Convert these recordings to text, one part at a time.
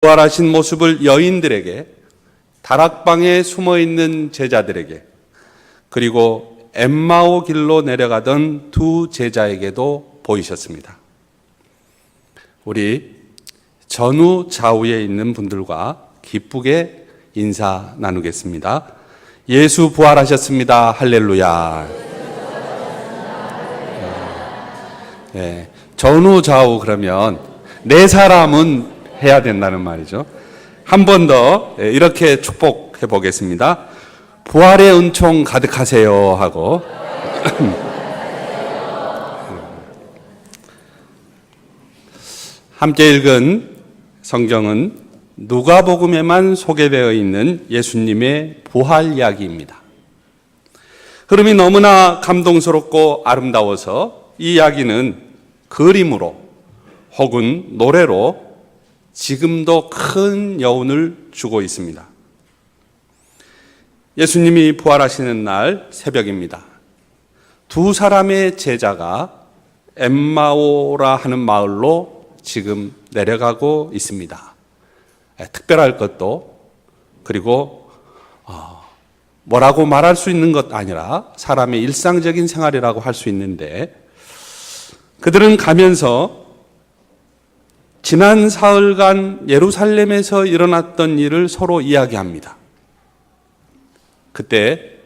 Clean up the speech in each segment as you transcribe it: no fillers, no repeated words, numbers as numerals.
부활하신 모습을 여인들에게, 다락방에 숨어있는 제자들에게, 그리고 엠마오 길로 내려가던 두 제자에게도 보이셨습니다. 우리 전후 좌우에 있는 분들과 기쁘게 인사 나누겠습니다. 예수 부활하셨습니다. 할렐루야. 네, 전후 좌우 그러면 네 사람은 해야 된다는 말이죠. 한 번 더 이렇게 축복해 보겠습니다. 부활의 은총 가득하세요 하고 함께 읽은 성경은 누가복음에만 소개되어 있는 예수님의 부활 이야기입니다. 흐름이 너무나 감동스럽고 아름다워서 이 이야기는 그림으로 혹은 노래로 지금도 큰 여운을 주고 있습니다. 예수님이 부활하시는 날 새벽입니다. 두 사람의 제자가 엠마오라 하는 마을로 지금 내려가고 있습니다. 특별할 것도, 그리고 뭐라고 말할 수 있는 것 아니라 사람의 일상적인 생활이라고 할 수 있는데, 그들은 가면서 지난 사흘간 예루살렘에서 일어났던 일을 서로 이야기합니다. 그때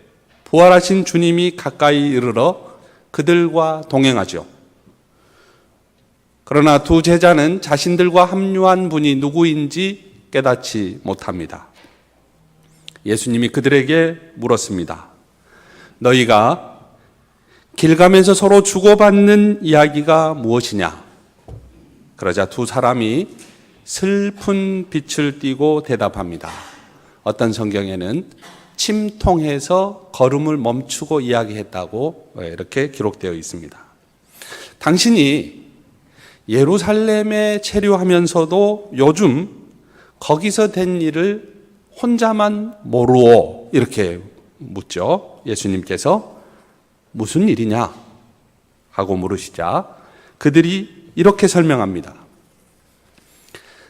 부활하신 주님이 가까이 이르러 그들과 동행하죠. 그러나 두 제자는 자신들과 합류한 분이 누구인지 깨닫지 못합니다. 예수님이 그들에게 물었습니다. 너희가 길 가면서 서로 주고받는 이야기가 무엇이냐? 그러자 두 사람이 슬픈 빛을 띠고 대답합니다. 어떤 성경에는 침통해서 걸음을 멈추고 이야기했다고 이렇게 기록되어 있습니다. 당신이 예루살렘에 체류하면서도 요즘 거기서 된 일을 혼자만 모르오, 이렇게 묻죠. 예수님께서 무슨 일이냐 하고 물으시자 그들이 이렇게 설명합니다.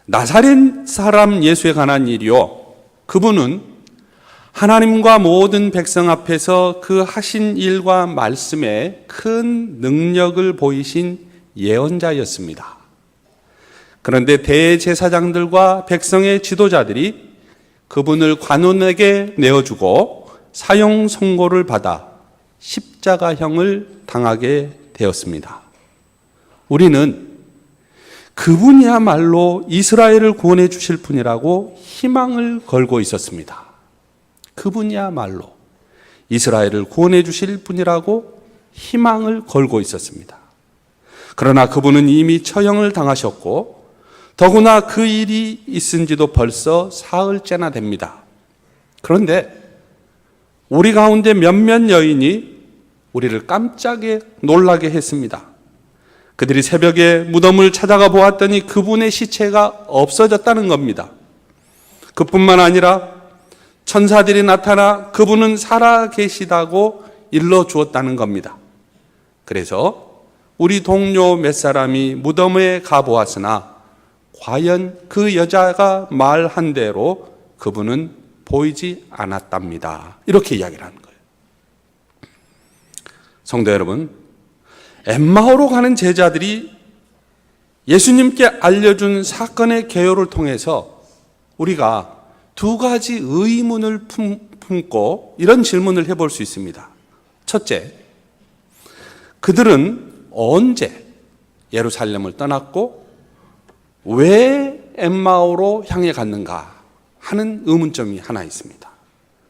나사렛 사람 예수에 관한 일이요, 그분은 하나님과 모든 백성 앞에서 그 하신 일과 말씀에 큰 능력을 보이신 예언자였습니다. 그런데 대제사장들과 백성의 지도자들이 그분을 관원에게 내어주고 사형 선고를 받아 십자가형을 당하게 되었습니다. 우리는 그분이야말로 이스라엘을 구원해 주실 분이라고 희망을 걸고 있었습니다. 그분이야말로 이스라엘을 구원해 주실 분이라고 희망을 걸고 있었습니다. 그러나 그분은 이미 처형을 당하셨고 더구나 그 일이 있은 지도 벌써 사흘째나 됩니다. 그런데 우리 가운데 몇몇 여인이 우리를 깜짝에 놀라게 했습니다. 그들이 새벽에 무덤을 찾아가 보았더니 그분의 시체가 없어졌다는 겁니다. 그뿐만 아니라 천사들이 나타나 그분은 살아 계시다고 일러주었다는 겁니다. 그래서 우리 동료 몇 사람이 무덤에 가보았으나 과연 그 여자가 말한 대로 그분은 보이지 않았답니다. 이렇게 이야기를 하는 거예요. 성도 여러분, 엠마오로 가는 제자들이 예수님께 알려준 사건의 개요를 통해서 우리가 두 가지 의문을 품고 이런 질문을 해볼 수 있습니다. 첫째, 그들은 언제 예루살렘을 떠났고 왜 엠마오로 향해 갔는가 하는 의문점이 하나 있습니다.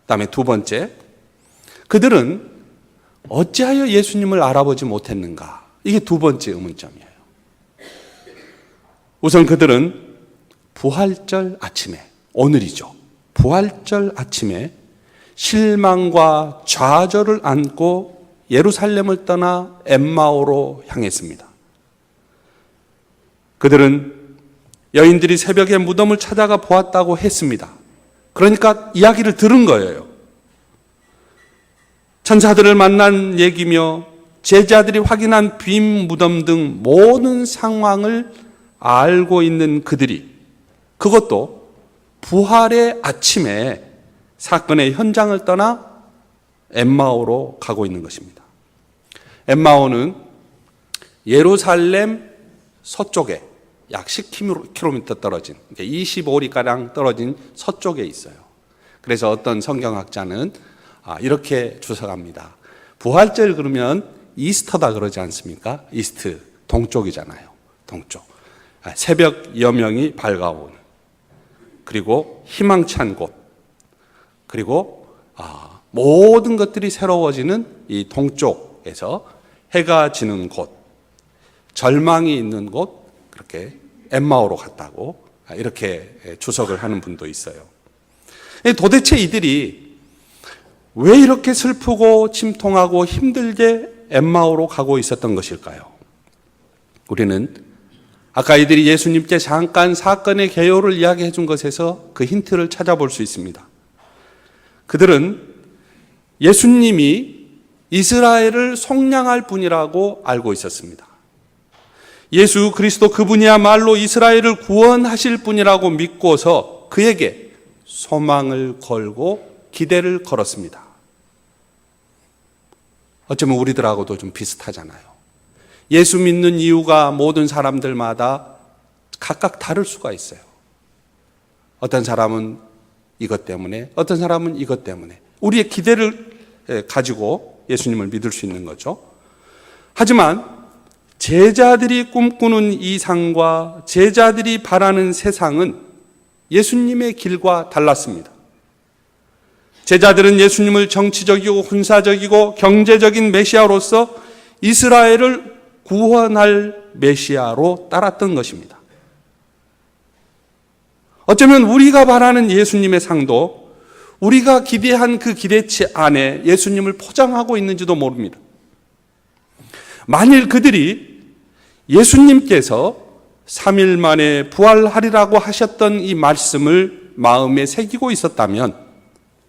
그다음에 두 번째, 그들은 어찌하여 예수님을 알아보지 못했는가? 이게 두 번째 의문점이에요. 우선 그들은 부활절 아침에, 오늘이죠. 부활절 아침에 실망과 좌절을 안고 예루살렘을 떠나 엠마오로 향했습니다. 그들은 여인들이 새벽에 무덤을 찾아가 보았다고 했습니다. 그러니까 이야기를 들은 거예요. 천사들을 만난 얘기며 제자들이 확인한 빈 무덤 등 모든 상황을 알고 있는 그들이 그것도 부활의 아침에 사건의 현장을 떠나 엠마오로 가고 있는 것입니다. 엠마오는 예루살렘 서쪽에 약 10km 떨어진, 25리가량 떨어진 서쪽에 있어요. 그래서 어떤 성경학자는 이렇게 주석합니다. 부활절 그러면 이스터다 그러지 않습니까? 이스트, 동쪽이잖아요. 동쪽. 새벽 여명이 밝아오는, 그리고 희망찬 곳, 그리고 모든 것들이 새로워지는 이 동쪽에서 해가 지는 곳, 절망이 있는 곳, 그렇게 엠마오로 갔다고 이렇게 주석을 하는 분도 있어요. 도대체 이들이 왜 이렇게 슬프고 침통하고 힘들게 엠마오로 가고 있었던 것일까요? 우리는 아까 이들이 예수님께 잠깐 사건의 개요를 이야기해 준 것에서 그 힌트를 찾아볼 수 있습니다. 그들은 예수님이 이스라엘을 속량할 분이라고 알고 있었습니다. 예수 그리스도 그분이야말로 이스라엘을 구원하실 분이라고 믿고서 그에게 소망을 걸고 기대를 걸었습니다. 어쩌면 우리들하고도 좀 비슷하잖아요. 예수 믿는 이유가 모든 사람들마다 각각 다를 수가 있어요. 어떤 사람은 이것 때문에, 어떤 사람은 이것 때문에. 우리의 기대를 가지고 예수님을 믿을 수 있는 거죠. 하지만 제자들이 꿈꾸는 이상과 제자들이 바라는 세상은 예수님의 길과 달랐습니다. 제자들은 예수님을 정치적이고 군사적이고 경제적인 메시아로서 이스라엘을 구원할 메시아로 따랐던 것입니다. 어쩌면 우리가 바라는 예수님의 상도 우리가 기대한 그 기대치 안에 예수님을 포장하고 있는지도 모릅니다. 만일 그들이 예수님께서 3일 만에 부활하리라고 하셨던 이 말씀을 마음에 새기고 있었다면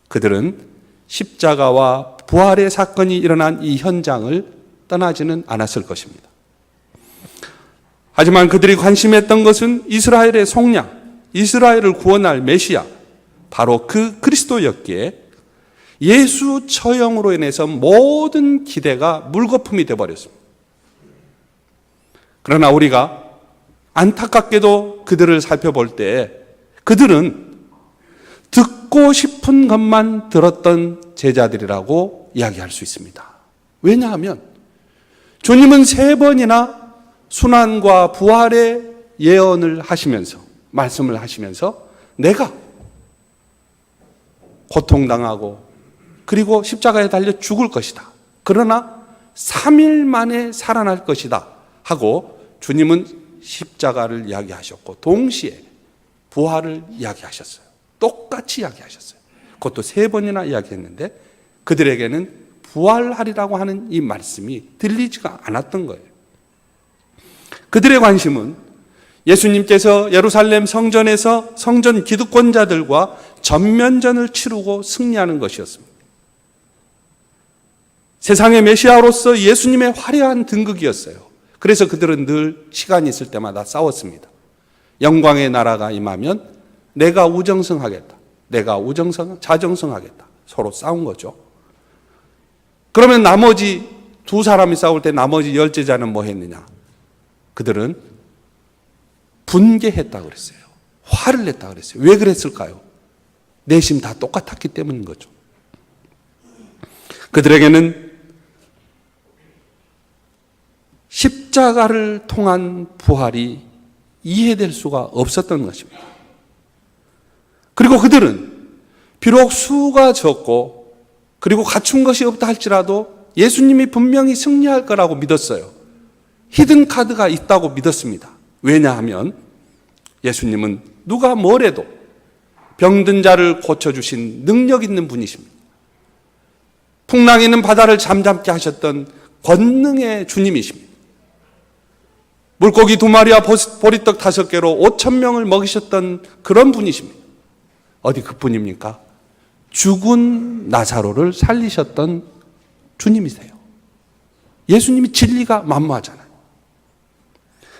그들은 십자가와 부활의 사건이 일어난 이 현장을 떠나지는 않았을 것입니다. 하지만 그들이 관심했던 것은 이스라엘의 속량, 이스라엘을 구원할 메시아, 바로 그 그리스도였기에 예수 처형으로 인해서 모든 기대가 물거품이 되어버렸습니다. 그러나 우리가 안타깝게도 그들을 살펴볼 때 그들은 듣고 싶은 것만 들었던 제자들이라고 이야기할 수 있습니다. 왜냐하면 주님은 3번이나 순환과 부활의 예언을 하시면서, 말씀을 하시면서 내가 고통당하고 그리고 십자가에 달려 죽을 것이다. 그러나 3일 만에 살아날 것이다 하고 주님은 십자가를 이야기하셨고 동시에 부활을 이야기하셨어요. 똑같이 이야기하셨어요. 그것도 3번이나 이야기했는데 그들에게는 부활하리라고 하는 이 말씀이 들리지가 않았던 거예요. 그들의 관심은 예수님께서 예루살렘 성전에서 성전 기득권자들과 전면전을 치르고 승리하는 것이었습니다. 세상의 메시아로서 예수님의 화려한 등극이었어요. 그래서 그들은 늘 시간이 있을 때마다 싸웠습니다. 영광의 나라가 임하면 내가 우정성하겠다. 내가 자정성하겠다. 서로 싸운 거죠. 그러면 나머지 2사람이 싸울 때 나머지 10제자는 뭐 했느냐? 그들은 분개했다 그랬어요. 화를 냈다 그랬어요. 왜 그랬을까요? 내심 다 똑같았기 때문인 거죠. 그들에게는 십자가를 통한 부활이 이해될 수가 없었던 것입니다. 그리고 그들은 비록 수가 적고 그리고 갖춘 것이 없다 할지라도 예수님이 분명히 승리할 거라고 믿었어요. 히든 카드가 있다고 믿었습니다. 왜냐하면 예수님은 누가 뭐래도 병든 자를 고쳐주신 능력 있는 분이십니다. 풍랑 있는 바다를 잠잠케 하셨던 권능의 주님이십니다. 물고기 2마리와 보리떡 5개로 5,000명을 먹이셨던 그런 분이십니다. 어디 그뿐입니까? 죽은 나사로를 살리셨던 주님이세요. 예수님이 진리가 만무하잖아요.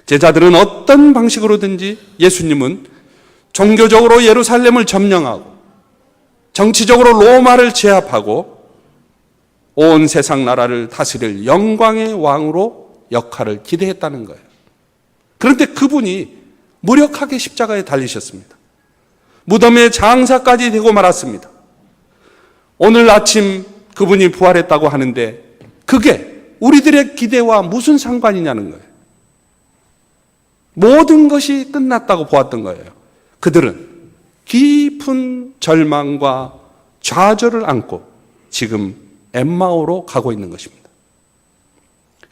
제자들은 어떤 방식으로든지 예수님은 종교적으로 예루살렘을 점령하고 정치적으로 로마를 제압하고 온 세상 나라를 다스릴 영광의 왕으로 역할을 기대했다는 거예요. 그런데 그분이 무력하게 십자가에 달리셨습니다. 무덤에 장사까지 되고 말았습니다. 오늘 아침 그분이 부활했다고 하는데 그게 우리들의 기대와 무슨 상관이냐는 거예요. 모든 것이 끝났다고 보았던 거예요. 그들은 깊은 절망과 좌절을 안고 지금 엠마오로 가고 있는 것입니다.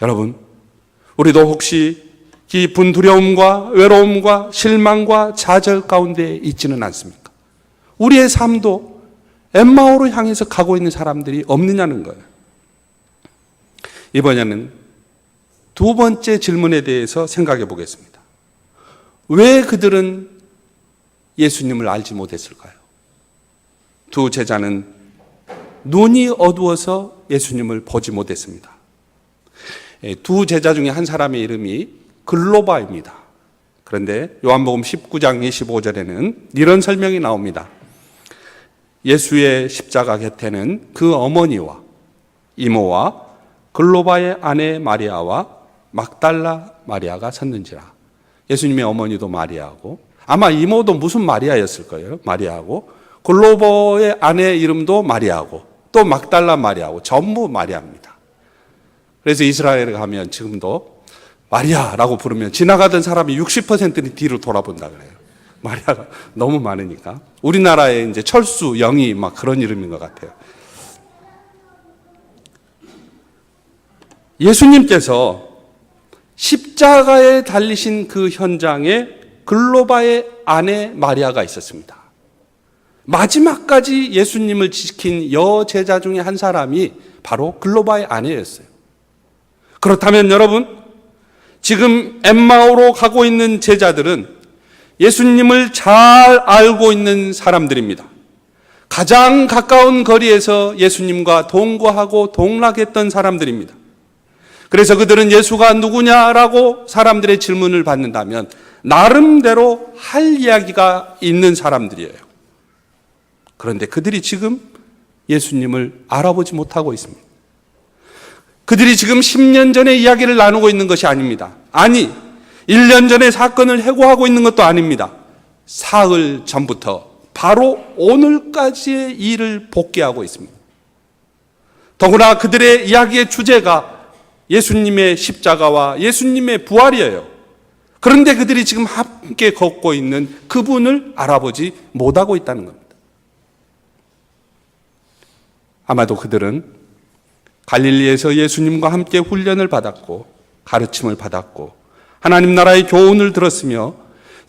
여러분, 우리도 혹시 깊은 두려움과 외로움과 실망과 좌절 가운데 있지는 않습니까? 우리의 삶도 엠마오로 향해서 가고 있는 사람들이 없느냐는 거예요. 이번에는 두 번째 질문에 대해서 생각해 보겠습니다. 왜 그들은 예수님을 알지 못했을까요? 두 제자는 눈이 어두워서 예수님을 보지 못했습니다. 두 제자 중에 한 사람의 이름이 글로바입니다. 그런데 요한복음 19장 25절에는 이런 설명이 나옵니다. 예수의 십자가 곁에는 그 어머니와 이모와 글로바의 아내 마리아와 막달라 마리아가 섰는지라. 예수님의 어머니도 마리아고 아마 이모도 무슨 마리아였을 거예요. 마리아고 글로바의 아내 이름도 마리아고 또 막달라 마리아고 전부 마리아입니다. 그래서 이스라엘에 가면 지금도 마리아라고 부르면 지나가던 사람이 60%는 뒤로 돌아본다 그래요. 마리아가 너무 많으니까. 우리나라에 이제 철수, 영희 막 그런 이름인 것 같아요. 예수님께서 십자가에 달리신 그 현장에 글로바의 아내 마리아가 있었습니다. 마지막까지 예수님을 지킨 여제자 중에 한 사람이 바로 글로바의 아내였어요. 그렇다면 여러분, 지금 엠마오로 가고 있는 제자들은 예수님을 잘 알고 있는 사람들입니다. 가장 가까운 거리에서 예수님과 동거하고 동락했던 사람들입니다. 그래서 그들은 예수가 누구냐라고 사람들의 질문을 받는다면 나름대로 할 이야기가 있는 사람들이에요. 그런데 그들이 지금 예수님을 알아보지 못하고 있습니다. 그들이 지금 10년 전의 이야기를 나누고 있는 것이 아닙니다. 아니, 1년 전의 사건을 회고하고 있는 것도 아닙니다. 사흘 전부터 바로 오늘까지의 일을 복귀하고 있습니다. 더구나 그들의 이야기의 주제가 예수님의 십자가와 예수님의 부활이에요. 그런데 그들이 지금 함께 걷고 있는 그분을 알아보지 못하고 있다는 겁니다. 아마도 그들은 갈릴리에서 예수님과 함께 훈련을 받았고 가르침을 받았고 하나님 나라의 교훈을 들었으며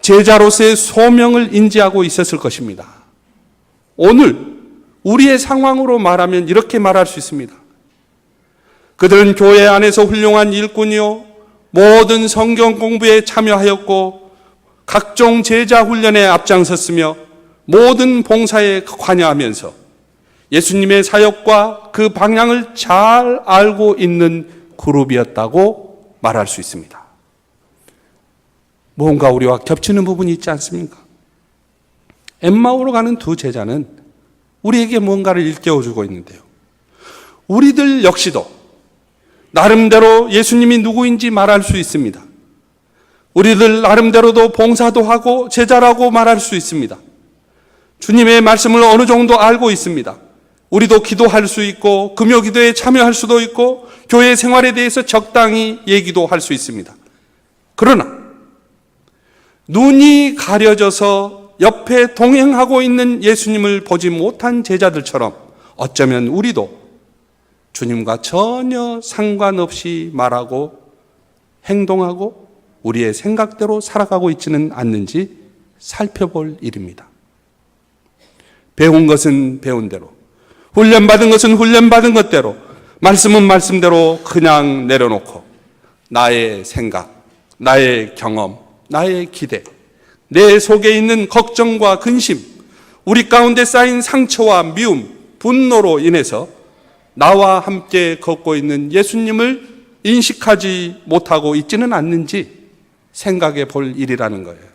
제자로서의 소명을 인지하고 있었을 것입니다. 오늘 우리의 상황으로 말하면 이렇게 말할 수 있습니다. 그들은 교회 안에서 훌륭한 일꾼이요 모든 성경 공부에 참여하였고 각종 제자 훈련에 앞장섰으며 모든 봉사에 관여하면서 예수님의 사역과 그 방향을 잘 알고 있는 그룹이었다고 말할 수 있습니다. 뭔가 우리와 겹치는 부분이 있지 않습니까? 엠마오로 가는 두 제자는 우리에게 뭔가를 일깨워주고 있는데요. 우리들 역시도 나름대로 예수님이 누구인지 말할 수 있습니다. 우리들 나름대로도 봉사도 하고 제자라고 말할 수 있습니다. 주님의 말씀을 어느 정도 알고 있습니다. 우리도 기도할 수 있고 금요 기도에 참여할 수도 있고 교회 생활에 대해서 적당히 얘기도 할 수 있습니다. 그러나 눈이 가려져서 옆에 동행하고 있는 예수님을 보지 못한 제자들처럼 어쩌면 우리도 주님과 전혀 상관없이 말하고 행동하고 우리의 생각대로 살아가고 있지는 않는지 살펴볼 일입니다. 배운 것은 배운 대로, 훈련받은 것은 훈련받은 것대로, 말씀은 말씀대로 그냥 내려놓고 나의 생각, 나의 경험, 나의 기대, 내 속에 있는 걱정과 근심, 우리 가운데 쌓인 상처와 미움, 분노로 인해서 나와 함께 걷고 있는 예수님을 인식하지 못하고 있지는 않는지 생각해 볼 일이라는 거예요.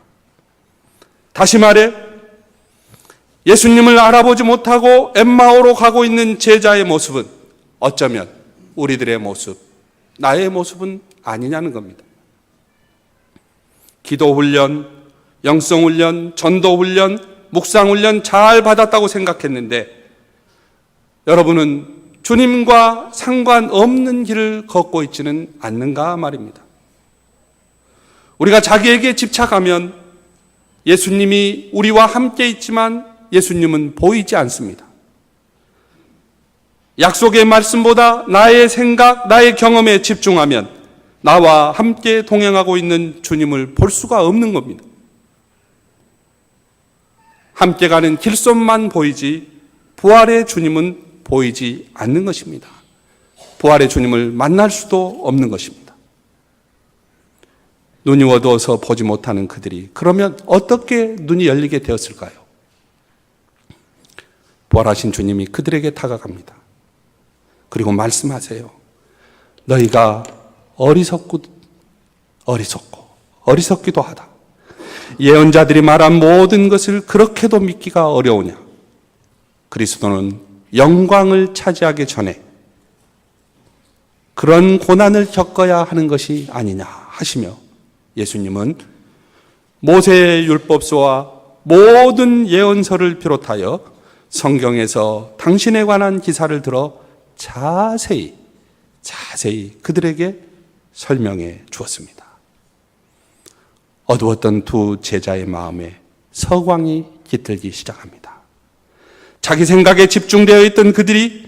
다시 말해 예수님을 알아보지 못하고 엠마오로 가고 있는 제자의 모습은 어쩌면 우리들의 모습, 나의 모습은 아니냐는 겁니다. 기도훈련, 영성훈련, 전도훈련, 묵상훈련 잘 받았다고 생각했는데 여러분은 주님과 상관없는 길을 걷고 있지는 않는가 말입니다. 우리가 자기에게 집착하면 예수님이 우리와 함께 있지만 예수님은 보이지 않습니다. 약속의 말씀보다 나의 생각, 나의 경험에 집중하면 나와 함께 동행하고 있는 주님을 볼 수가 없는 겁니다. 함께 가는 길손만 보이지 부활의 주님은 보이지 않는 것입니다. 부활의 주님을 만날 수도 없는 것입니다. 눈이 어두워서 보지 못하는 그들이 그러면 어떻게 눈이 열리게 되었을까요? 부활하신 주님이 그들에게 다가갑니다. 그리고 말씀하세요. 너희가 어리석기도 하다. 예언자들이 말한 모든 것을 그렇게도 믿기가 어려우냐? 그리스도는 영광을 차지하기 전에 그런 고난을 겪어야 하는 것이 아니냐 하시며 예수님은 모세의 율법서와 모든 예언서를 비롯하여 성경에서 당신에 관한 기사를 들어 자세히 그들에게 설명해 주었습니다. 어두웠던 두 제자의 마음에 서광이 깃들기 시작합니다. 자기 생각에 집중되어 있던 그들이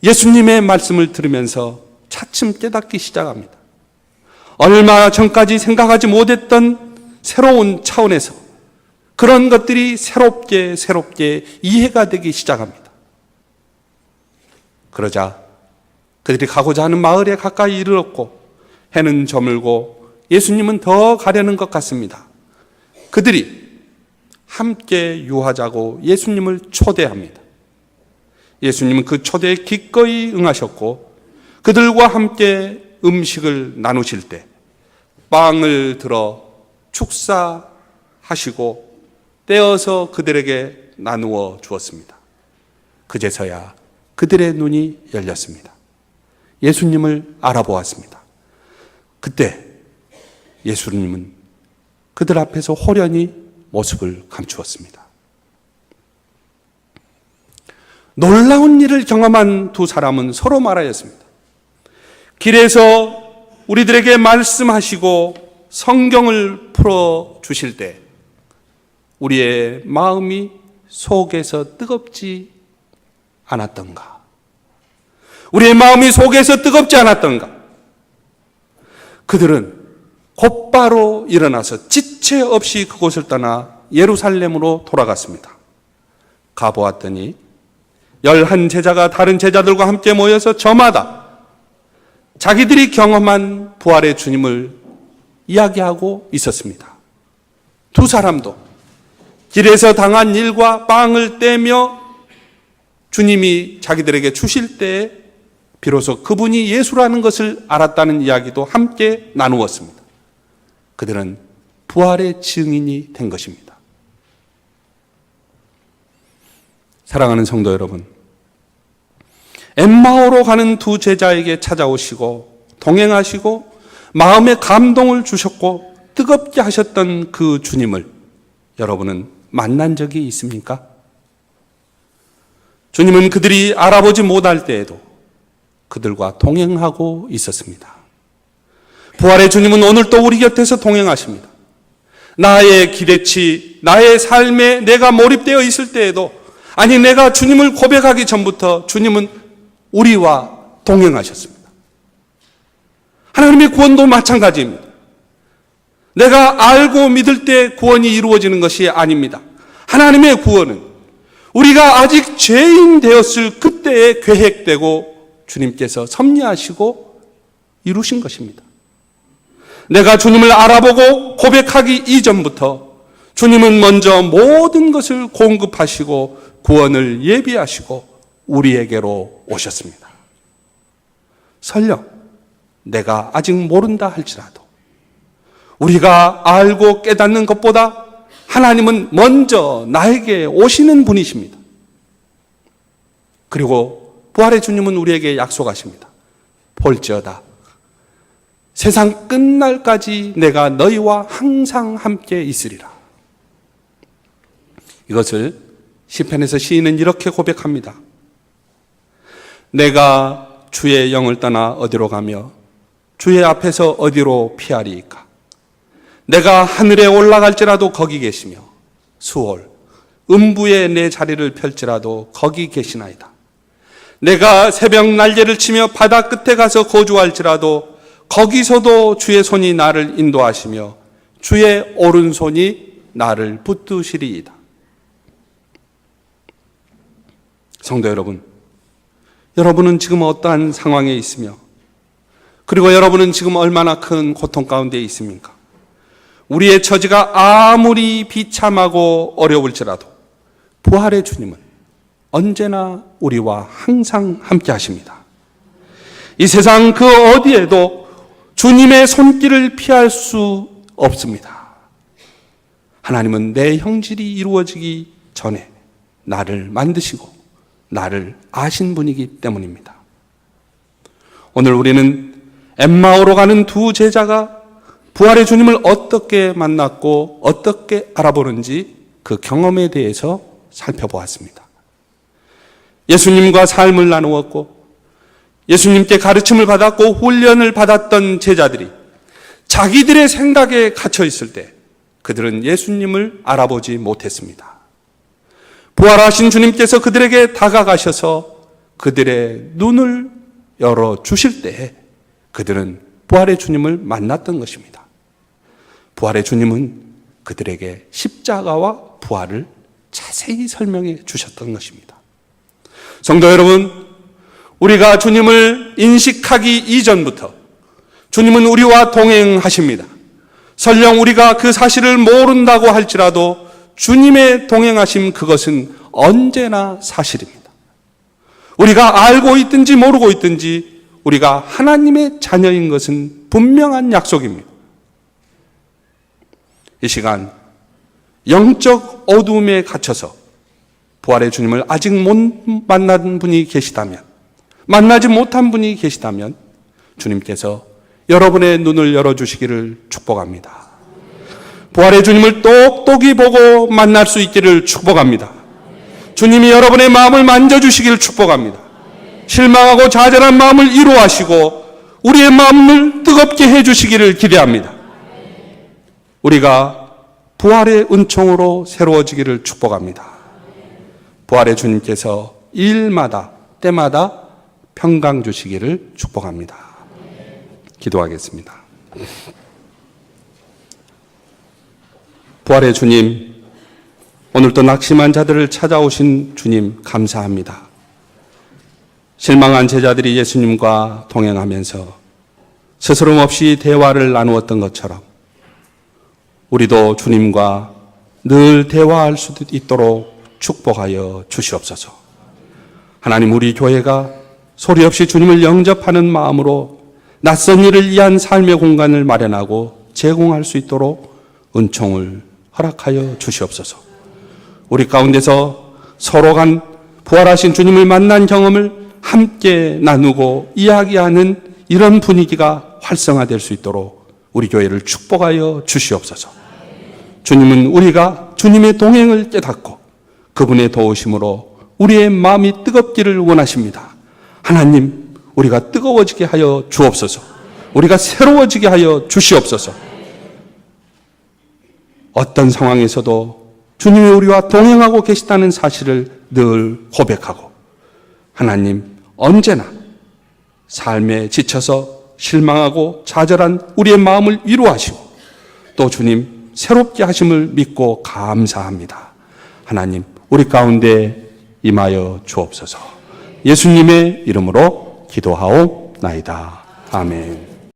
예수님의 말씀을 들으면서 차츰 깨닫기 시작합니다. 얼마 전까지 생각하지 못했던 새로운 차원에서 그런 것들이 새롭게 이해가 되기 시작합니다. 그러자 그들이 가고자 하는 마을에 가까이 이르렀고 해는 저물고 예수님은 더 가려는 것 같습니다. 그들이 함께 유하자고 예수님을 초대합니다. 예수님은 그 초대에 기꺼이 응하셨고 그들과 함께 음식을 나누실 때 빵을 들어 축사하시고 떼어서 그들에게 나누어 주었습니다. 그제서야 그들의 눈이 열렸습니다. 예수님을 알아보았습니다. 그때 예수님은 그들 앞에서 호련히 모습을 감추었습니다. 놀라운 일을 경험한 두 사람은 서로 말하였습니다. 길에서 우리들에게 말씀하시고 성경을 풀어주실 때 우리의 마음이 속에서 뜨겁지 않았던가? 우리의 마음이 속에서 뜨겁지 않았던가? 그들은 곧바로 일어나서 지체 없이 그곳을 떠나 예루살렘으로 돌아갔습니다. 가보았더니 11제자가 다른 제자들과 함께 모여서 저마다 자기들이 경험한 부활의 주님을 이야기하고 있었습니다. 두 사람도 길에서 당한 일과 빵을 떼며 주님이 자기들에게 주실 때 비로소 그분이 예수라는 것을 알았다는 이야기도 함께 나누었습니다. 그들은 부활의 증인이 된 것입니다. 사랑하는 성도 여러분, 엠마오로 가는 두 제자에게 찾아오시고 동행하시고 마음에 감동을 주셨고 뜨겁게 하셨던 그 주님을 여러분은 만난 적이 있습니까? 주님은 그들이 알아보지 못할 때에도 그들과 동행하고 있었습니다. 부활의 주님은 오늘도 우리 곁에서 동행하십니다. 나의 기대치, 나의 삶에 내가 몰입되어 있을 때에도, 아니 내가 주님을 고백하기 전부터 주님은 우리와 동행하셨습니다. 하나님의 구원도 마찬가지입니다. 내가 알고 믿을 때 구원이 이루어지는 것이 아닙니다. 하나님의 구원은 우리가 아직 죄인 되었을 그때에 계획되고 주님께서 섭리하시고 이루신 것입니다. 내가 주님을 알아보고 고백하기 이전부터 주님은 먼저 모든 것을 공급하시고 구원을 예비하시고 우리에게로 오셨습니다. 설령 내가 아직 모른다 할지라도 우리가 알고 깨닫는 것보다 하나님은 먼저 나에게 오시는 분이십니다. 그리고 부활의 주님은 우리에게 약속하십니다. 볼지어다 세상 끝날까지 내가 너희와 항상 함께 있으리라. 이것을 시편에서 시인은 이렇게 고백합니다. 내가 주의 영을 떠나 어디로 가며 주의 앞에서 어디로 피하리이까. 내가 하늘에 올라갈지라도 거기 계시며 수월 음부에 내 자리를 펼지라도 거기 계시나이다. 내가 새벽 날개를 치며 바다 끝에 가서 거주할지라도 거기서도 주의 손이 나를 인도하시며 주의 오른손이 나를 붙드시리이다. 성도 여러분, 여러분은 지금 어떠한 상황에 있으며 그리고 여러분은 지금 얼마나 큰 고통 가운데 있습니까? 우리의 처지가 아무리 비참하고 어려울지라도 부활의 주님은 언제나 우리와 항상 함께 하십니다. 이 세상 그 어디에도 주님의 손길을 피할 수 없습니다. 하나님은 내 형질이 이루어지기 전에 나를 만드시고 나를 아신 분이기 때문입니다. 오늘 우리는 엠마오로 가는 두 제자가 부활의 주님을 어떻게 만났고 어떻게 알아보는지 그 경험에 대해서 살펴보았습니다. 예수님과 삶을 나누었고 예수님께 가르침을 받았고 훈련을 받았던 제자들이 자기들의 생각에 갇혀 있을 때 그들은 예수님을 알아보지 못했습니다. 부활하신 주님께서 그들에게 다가가셔서 그들의 눈을 열어주실 때 그들은 부활의 주님을 만났던 것입니다. 부활의 주님은 그들에게 십자가와 부활을 자세히 설명해 주셨던 것입니다. 성도 여러분, 우리가 주님을 인식하기 이전부터 주님은 우리와 동행하십니다. 설령 우리가 그 사실을 모른다고 할지라도 주님의 동행하심 그것은 언제나 사실입니다. 우리가 알고 있든지 모르고 있든지 우리가 하나님의 자녀인 것은 분명한 약속입니다. 이 시간 영적 어두움에 갇혀서 부활의 주님을 아직 못 만난 분이 계시다면, 만나지 못한 분이 계시다면 주님께서 여러분의 눈을 열어주시기를 축복합니다. 부활의 주님을 똑똑히 보고 만날 수 있기를 축복합니다. 주님이 여러분의 마음을 만져주시기를 축복합니다. 실망하고 좌절한 마음을 위로하시고 우리의 마음을 뜨겁게 해주시기를 기대합니다. 우리가 부활의 은총으로 새로워지기를 축복합니다. 부활의 주님께서 일마다 때마다 평강 주시기를 축복합니다. 기도하겠습니다. 부활의 주님, 오늘도 낙심한 자들을 찾아오신 주님 감사합니다. 실망한 제자들이 예수님과 동행하면서 스스럼 없이 대화를 나누었던 것처럼 우리도 주님과 늘 대화할 수 있도록 축복하여 주시옵소서. 하나님, 우리 교회가 소리 없이 주님을 영접하는 마음으로 낯선 일을 위한 삶의 공간을 마련하고 제공할 수 있도록 은총을 허락하여 주시옵소서. 우리 가운데서 서로 간 부활하신 주님을 만난 경험을 함께 나누고 이야기하는 이런 분위기가 활성화될 수 있도록 우리 교회를 축복하여 주시옵소서. 주님은 우리가 주님의 동행을 깨닫고 그분의 도우심으로 우리의 마음이 뜨겁기를 원하십니다. 하나님, 우리가 뜨거워지게 하여 주옵소서. 우리가 새로워지게 하여 주시옵소서. 어떤 상황에서도 주님이 우리와 동행하고 계시다는 사실을 늘 고백하고 하나님, 언제나 삶에 지쳐서 실망하고 좌절한 우리의 마음을 위로하시고 또 주님 새롭게 하심을 믿고 감사합니다. 하나님, 우리 가운데 임하여 주옵소서. 예수님의 이름으로 기도하옵나이다. 아멘.